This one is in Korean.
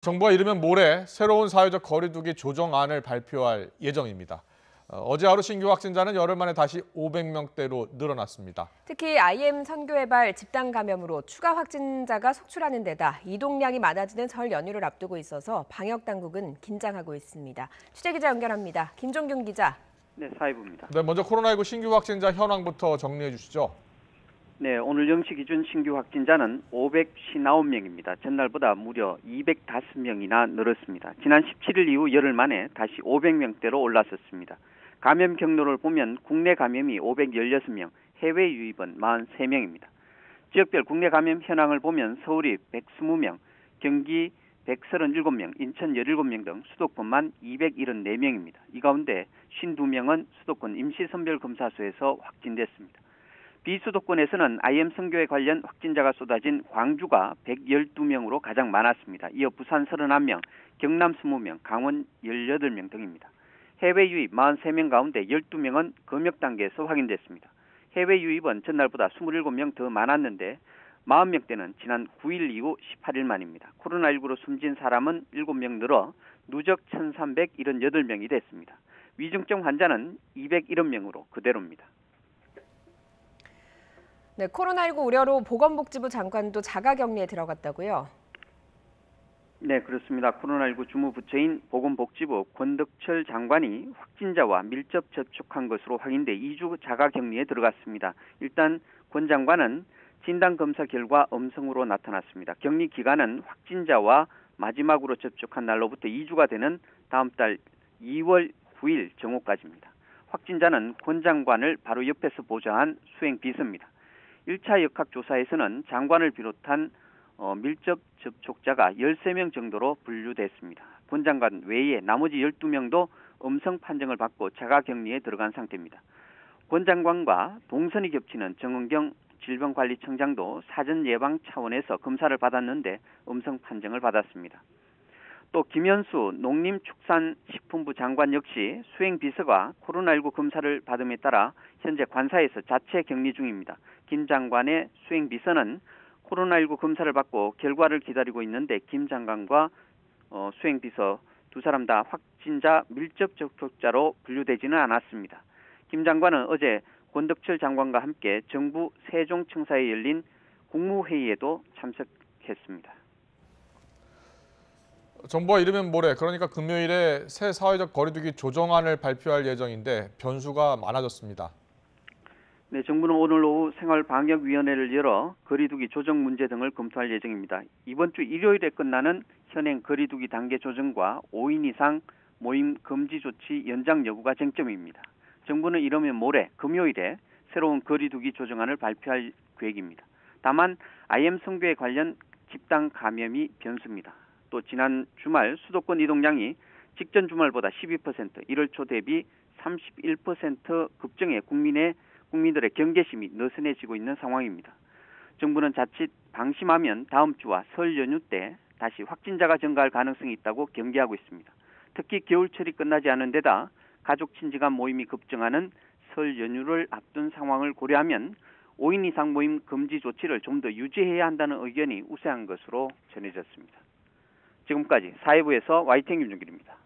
정부가 이르면 모레 새로운 사회적 거리두기 조정안을 발표할 예정입니다. 어제 하루 신규 확진자는 열흘 만에 다시 500명대로 늘어났습니다. 특히 IM 선교회발 집단 감염으로 추가 확진자가 속출하는 데다 이동량이 많아지는 설 연휴를 앞두고 있어서 방역 당국은 긴장하고 있습니다. 취재기자 연결합니다. 김종균 기자. 네, 사회부입니다. 네, 먼저 코로나19 신규 확진자 현황부터 정리해 주시죠. 네, 오늘 0시 기준 신규 확진자는 559명입니다. 전날보다 무려 205명이나 늘었습니다. 지난 17일 이후 열흘 만에 다시 500명대로 올랐었습니다. 감염 경로를 보면 국내 감염이 516명, 해외 유입은 43명입니다. 지역별 국내 감염 현황을 보면 서울이 120명, 경기 137명, 인천 17명 등 수도권만 274명입니다. 이 가운데 52명은 수도권 임시선별검사소에서 확진됐습니다. 비수도권에서는 IM 선교회 관련 확진자가 쏟아진 광주가 112명으로 가장 많았습니다. 이어 부산 31명, 경남 20명, 강원 18명 등입니다. 해외 유입 43명 가운데 12명은 검역 단계에서 확인됐습니다. 해외 유입은 전날보다 27명 더 많았는데 40명대는 지난 9일 이후 18일 만입니다. 코로나19로 숨진 사람은 7명 늘어 누적 1,378명이 됐습니다. 위중증 환자는 201명으로 그대로입니다. 네, 코로나19 우려로 보건복지부 장관도 자가격리에 들어갔다고요? 네, 그렇습니다. 코로나19 주무부처인 보건복지부 권덕철 장관이 확진자와 밀접 접촉한 것으로 확인돼 2주 자가격리에 들어갔습니다. 일단 권 장관은 진단검사 결과 음성으로 나타났습니다. 격리 기간은 확진자와 마지막으로 접촉한 날로부터 2주가 되는 다음 달 2월 9일 정오까지입니다. 확진자는 권 장관을 바로 옆에서 보좌한 수행비서입니다. 1차 역학조사에서는 장관을 비롯한 밀접 접촉자가 13명 정도로 분류됐습니다. 권 장관 외에 나머지 12명도 음성 판정을 받고 자가격리에 들어간 상태입니다. 권 장관과 동선이 겹치는 정은경 질병관리청장도 사전 예방 차원에서 검사를 받았는데 음성 판정을 받았습니다. 또 김현수 농림축산식품부 장관 역시 수행비서가 코로나19 검사를 받음에 따라 현재 관사에서 자체 격리 중입니다. 김 장관의 수행비서는 코로나19 검사를 받고 결과를 기다리고 있는데 김 장관과 수행비서 두 사람 다 확진자 밀접 접촉자로 분류되지는 않았습니다. 김 장관은 어제 권덕철 장관과 함께 정부 세종청사에 열린 국무회의에도 참석했습니다. 정부가 이르면 모레, 그러니까 금요일에 새 사회적 거리두기 조정안을 발표할 예정인데 변수가 많아졌습니다. 네, 정부는 오늘 오후 생활방역위원회를 열어 거리두기 조정 문제 등을 검토할 예정입니다. 이번 주 일요일에 끝나는 현행 거리두기 단계 조정과 5인 이상 모임 금지 조치 연장 여부가 쟁점입니다. 정부는 이르면 모레 금요일에 새로운 거리두기 조정안을 발표할 계획입니다. 다만 IM 선교회 관련 집단 감염이 변수입니다. 또 지난 주말 수도권 이동량이 직전 주말보다 12%, 1월 초 대비 31% 급증해 국민들의 경계심이 느슨해지고 있는 상황입니다. 정부는 자칫 방심하면 다음 주와 설 연휴 때 다시 확진자가 증가할 가능성이 있다고 경계하고 있습니다. 특히 겨울철이 끝나지 않은 데다 가족 친지간 모임이 급증하는 설 연휴를 앞둔 상황을 고려하면 5인 이상 모임 금지 조치를 좀 더 유지해야 한다는 의견이 우세한 것으로 전해졌습니다. 지금까지 사회부에서 YTN 김종길입니다.